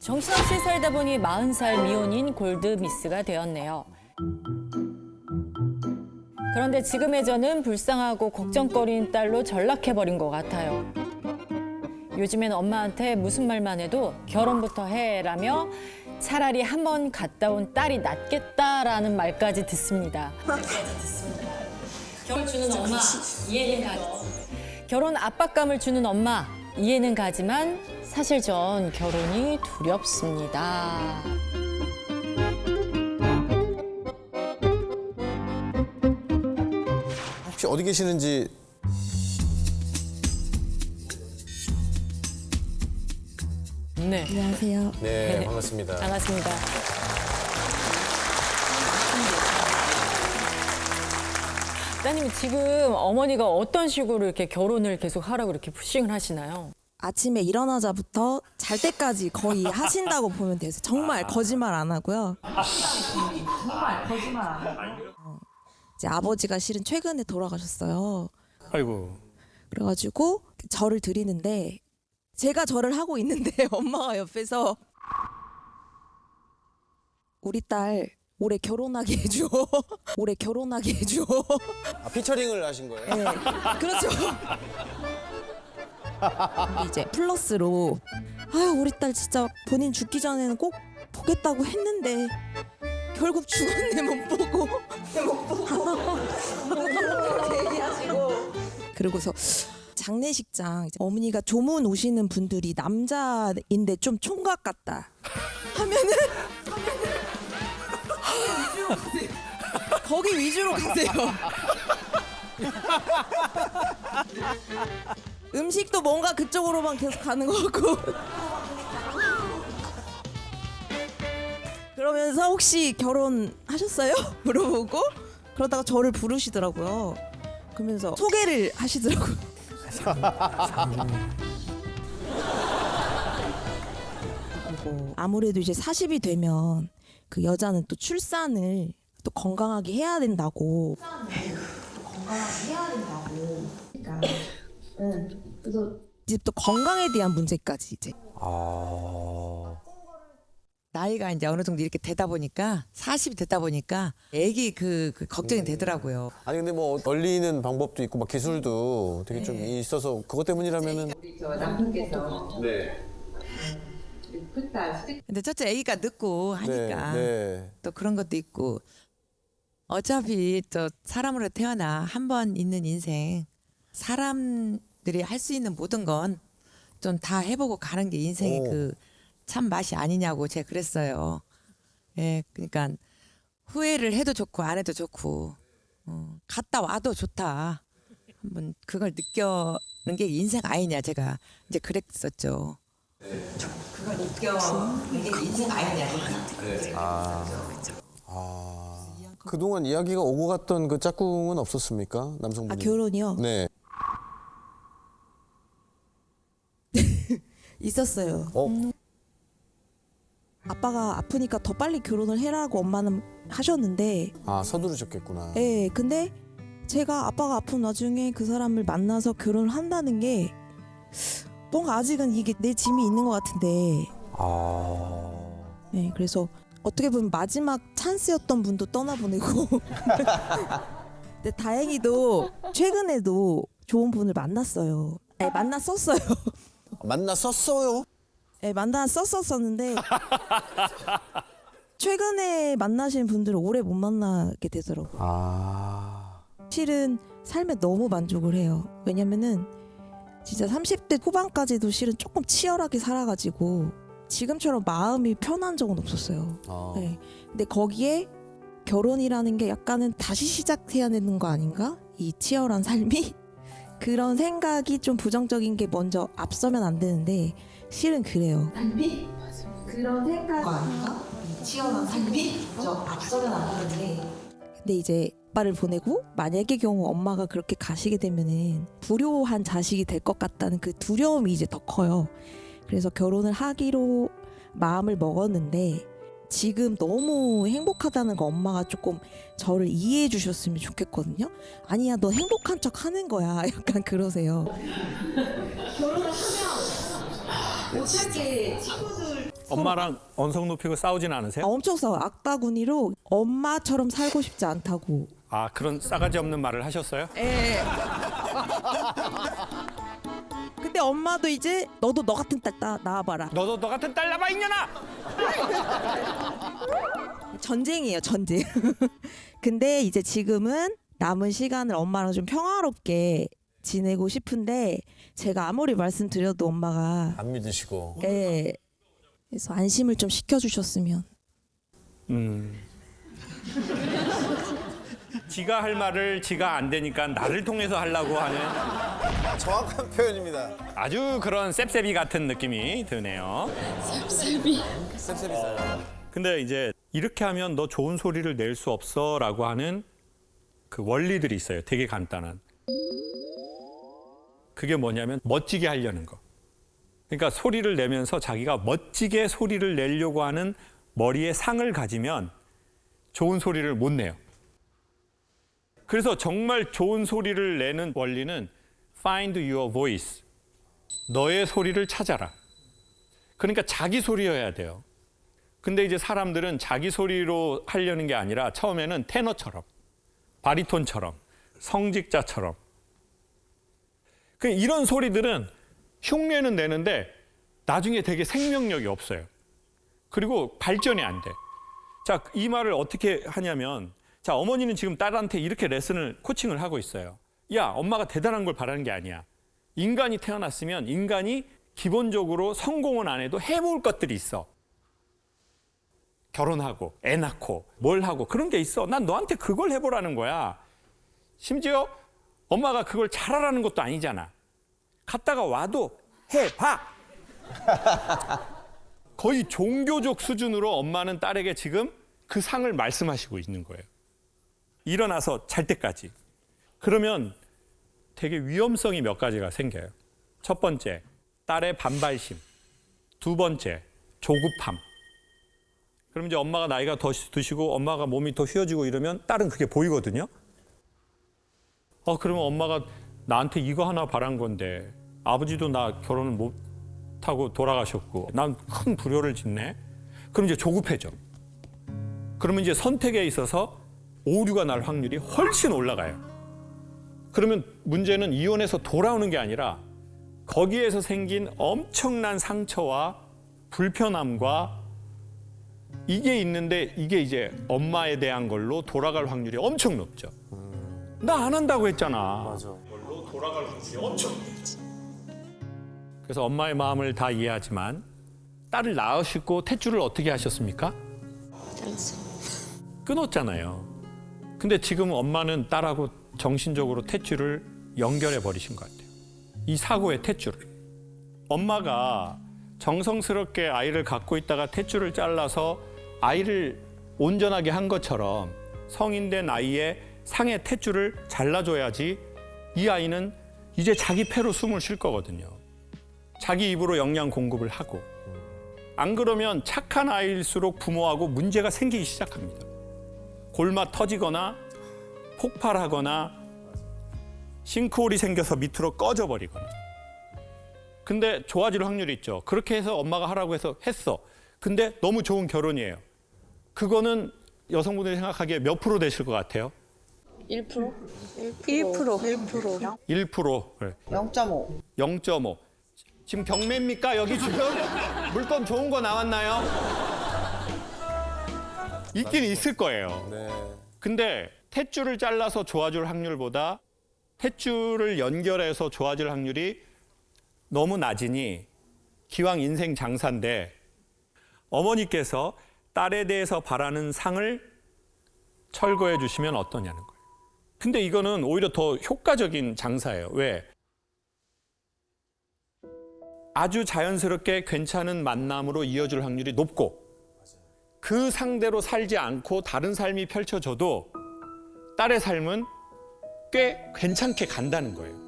정신없이 살다 보니 40살 미혼인 골드미스가 되었네요. 그런데 지금의 저는 불쌍하고 걱정거리인 딸로 전락해버린 것 같아요. 요즘엔 엄마한테 무슨 말만 해도 결혼부터 해라며 차라리 한 번 갔다 온 딸이 낫겠다라는 말까지 듣습니다. 결혼 주는 엄마, 이해는 가지. 결혼 압박감을 주는 엄마, 이해는 가지만 사실 전 결혼이 두렵습니다. 혹시 어디 계시는지 네, 안녕하세요. 네, 반갑습니다. 반갑습니다. 따님 지금 어머니가 어떤 식으로 이렇게 결혼을 계속 하라고 이렇게 푸싱을 하시나요? 아침에 일어나자부터 잘 때까지 거의 하신다고 보면 돼요. 정말 거짓말 안 하고요. 정말 거짓말 안 하고. 이제 아버지가 실은 최근에 돌아가셨어요. 아이고. 그래가지고 절을 드리는데 제가 절을 하고 있는데 엄마가 옆에서 우리 딸 올해 결혼하게 해줘. 올해 결혼하게 해줘. 아, 피처링을 하신 거예요? 네, 그렇죠. 이제 플러스로 아유 우리 딸 진짜 본인 죽기 전에는 꼭 보겠다고 했는데 결국 죽었네 못 보고 얘기하시고 그러고서 장례식장 이제 어머니가 조문 오시는 분들이 남자인데 좀 총각 같다 하면은 거기 위주로 가세요. 음식도 뭔가 그쪽으로만 계속 가는 것 같고 그러면서 혹시 결혼하셨어요? 물어보고 그러다가 저를 부르시더라고요. 그러면서 소개를 하시더라고요. 그리고 아무래도 이제 40이 되면 그 여자는 또 출산을 또 건강하게 해야 된다고. 건강하게 해야 된다고. 그러니까 그래서 이제 또 건강에 대한 문제까지 이제. 나이가 이제 어느 정도 이렇게 되다 보니까 40이 되다 보니까 애기 그 걱정이 되더라고요. 아니 근데 뭐 얼리는 방법도 있고 막 기술도 되게 좀 있어서 그것 때문이라면은 저 남편께서 네. 근데 첫째 애기가 늦고 하니까 네. 또 그런 것도 있고 어차피 저 사람으로 태어나 한 번 있는 인생 사람들이 할 수 있는 모든 건 좀 다 해보고 가는 게 인생의 오. 그 참 맛이 아니냐고 제가 그랬어요. 예, 그러니까 후회를 해도 좋고 안 해도 좋고 갔다 와도 좋다. 한번 그걸 느껴는 게 인생 아니냐 제가 이제 그랬었죠. 그걸 느껴는 게 인생 아니냐. 그동안 이야기가 오고 갔던 그 짝꿍은 없었습니까? 남성분이. 아 결혼이요? 네. 있었어요. 아빠가 아프니까 더 빨리 결혼을 해라고 엄마는 하셨는데, 아, 서두르셨겠구나. 예, 근데 제가 아빠가 아픈 와중에 그 사람을 만나서 결혼을 한다는 게 뭔가 아직은 이게 내 짐이 있는 것 같은데, 네, 그래서 어떻게 보면 마지막 찬스였던 분도 떠나보내고, 근데 다행히도 최근에도 좋은 분을 만났어요. 아니, 만났었어요. 만났었어요? 네, 만났었었는데 최근에 만나신 분들은 오래 못 만나게 되더라고요. 실은 삶에 너무 만족을 해요. 왜냐면은 진짜 30대 후반까지도 실은 조금 치열하게 살아가지고 지금처럼 마음이 편한 적은 없었어요. 네. 근데 거기에 결혼이라는 게 약간은 다시 시작해야 되는 거 아닌가? 이 치열한 삶이? 그런 생각이 좀 부정적인 게 먼저 앞서면 안 되는데 실은 그래요. 삶이? 그런 생각 아닌가? 치열한 삶이? 먼저 앞서면 안 되는데 근데 이제 아빠를 보내고 만약의 경우 엄마가 그렇게 가시게 되면은 불효한 자식이 될 것 같다는 그 두려움이 이제 더 커요. 그래서 결혼을 하기로 마음을 먹었는데 지금 너무 행복하다는 거 엄마가 조금 저를 이해해 주셨으면 좋겠거든요. 아니야 너 행복한 척 하는 거야 약간 그러세요. 결혼을 하면 못할 게 친구들 엄마랑 언성 높이고 싸우진 않으세요? 엄청 싸워. 악다구니로 엄마처럼 살고 싶지 않다고. 아, 그런 싸가지 없는 말을 하셨어요? 예. 근데 엄마도 이제 너도 너 같은 딸 낳아봐라. 너도 너 같은 딸 낳아 있냐나! 전쟁이에요, 전쟁. 근데 이제 지금은 남은 시간을 엄마랑 좀 평화롭게 지내고 싶은데 제가 아무리 말씀드려도 엄마가 안 믿으시고. 예. 그래서 안심을 좀 시켜주셨으면. 지가 할 말을 지가 안 되니까 나를 통해서 하려고 하는 정확한 표현입니다. 아주 그런 셉셉이 같은 느낌이 드네요. 셉셉이다. 근데 이제 이렇게 하면 너 좋은 소리를 낼 수 없어라고 하는 그 원리들이 있어요. 되게 간단한. 그게 뭐냐면 멋지게 하려는 거. 그러니까 소리를 내면서 자기가 멋지게 소리를 내려고 하는 머리에 상을 가지면 좋은 소리를 못 내요. 그래서 정말 좋은 소리를 내는 원리는 find your voice. 너의 소리를 찾아라. 그러니까 자기 소리여야 돼요. 근데 이제 사람들은 자기 소리로 하려는 게 아니라 처음에는 테너처럼, 바리톤처럼, 성직자처럼. 이런 소리들은 흉내는 내는데 나중에 되게 생명력이 없어요. 그리고 발전이 안 돼. 자, 이 말을 어떻게 하냐면, 자, 어머니는 지금 딸한테 이렇게 레슨을, 코칭을 하고 있어요. 야, 엄마가 대단한 걸 바라는 게 아니야. 인간이 태어났으면 인간이 기본적으로 성공은 안 해도 해볼 것들이 있어. 결혼하고, 애 낳고, 뭘 하고, 그런 게 있어. 난 너한테 그걸 해보라는 거야. 심지어 엄마가 그걸 잘하라는 것도 아니잖아. 갔다가 와도 해봐. 거의 종교적 수준으로 엄마는 딸에게 지금 그 상을 말씀하시고 있는 거예요. 일어나서 잘 때까지. 그러면 되게 위험성이 몇 가지가 생겨요. 첫 번째, 딸의 반발심. 두 번째, 조급함. 그럼 이제 엄마가 나이가 더 드시고 엄마가 몸이 더 휘어지고 이러면 딸은 그게 보이거든요. 그러면 엄마가 나한테 이거 하나 바란 건데 아버지도 나 결혼을 못하고 돌아가셨고 난 큰 불효를 짓네. 그럼 이제 조급해져. 그러면 이제 선택에 있어서 오류가 날 확률이 훨씬 올라가요. 그러면 문제는 이혼해서 돌아오는 게 아니라 거기에서 생긴 엄청난 상처와 불편함과 이게 있는데 이게 이제 엄마에 대한 걸로 돌아갈 확률이 엄청 높죠. 나 안 한다고 했잖아. 맞아. 걸로 돌아갈 확률이 엄청 높죠. 그래서 엄마의 마음을 다 이해하지만 딸을 낳으시고 탯줄을 어떻게 하셨습니까? 끊었잖아요. 근데 지금 엄마는 딸하고 정신적으로 탯줄을 연결해 버리신 것 같아요. 이 사고의 탯줄을. 엄마가 정성스럽게 아이를 갖고 있다가 탯줄을 잘라서 아이를 온전하게 한 것처럼 성인된 아이의 상의 탯줄을 잘라줘야지 이 아이는 이제 자기 폐로 숨을 쉴 거거든요. 자기 입으로 영양 공급을 하고. 안 그러면 착한 아이일수록 부모하고 문제가 생기기 시작합니다. 골마 터지거나 폭발하거나 싱크홀이 생겨서 밑으로 꺼져버리거나. 근데 좋아질 확률이 있죠. 그렇게 해서 엄마가 하라고 해서 했어. 근데 너무 좋은 결혼이에요. 그거는 여성분들이 생각하기에 몇 프로 되실 것 같아요? 1%? 1%. 그래. 0.5. 0.5. 지금 경매입니까? 여기 지금 물건 좋은 거 나왔나요? 있긴 있을 거예요. 네. 근데 탯줄을 잘라서 좋아질 확률보다 탯줄을 연결해서 좋아질 확률이 너무 낮으니 기왕 인생 장사인데 어머니께서 딸에 대해서 바라는 상을 철거해 주시면 어떠냐는 거예요. 근데 이거는 오히려 더 효과적인 장사예요. 왜? 아주 자연스럽게 괜찮은 만남으로 이어질 확률이 높고 그 상대로 살지 않고 다른 삶이 펼쳐져도 딸의 삶은 꽤 괜찮게 간다는 거예요.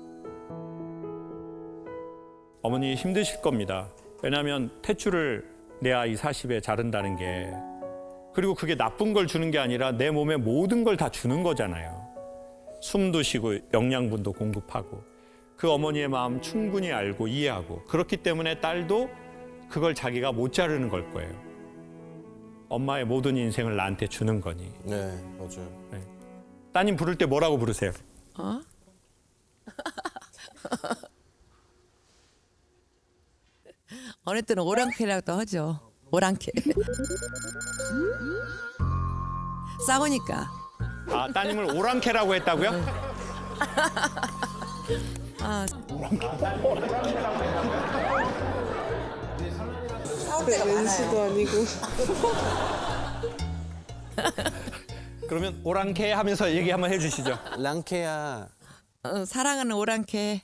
어머니 힘드실 겁니다. 왜냐하면 탯줄을 내 아이 40에 자른다는 게 그리고 그게 나쁜 걸 주는 게 아니라 내 몸에 모든 걸 다 주는 거잖아요. 숨도 쉬고 영양분도 공급하고 그 어머니의 마음 충분히 알고 이해하고 그렇기 때문에 딸도 그걸 자기가 못 자르는 걸 거예요. 엄마의 모든 인생을 나한테 주는 거니. 네, 맞아요. 따님 부를 때 뭐라고 부르세요? 어? 어느 때는 오랑캐라고도 하죠. 오랑캐. 싸우니까. 아, 따님을 오랑캐라고 했다고요? 아, 왼수도 아니고. 그러면 오랑캐 하면서 얘기 한번 해주시죠. 랑케야. 사랑하는 오랑캐.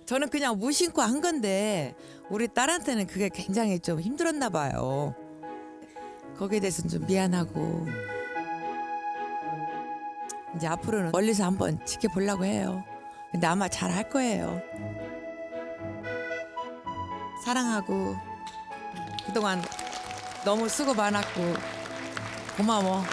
저는 그냥 무심코 한 건데 우리 딸한테는 그게 굉장히 좀 힘들었나 봐요. 거기에 대해서는 좀 미안하고 이제 앞으로는 멀리서 한번 지켜보려고 해요. 근데 아마 잘 할 거예요. 사랑하고 그동안 너무 수고 많았고 고마워.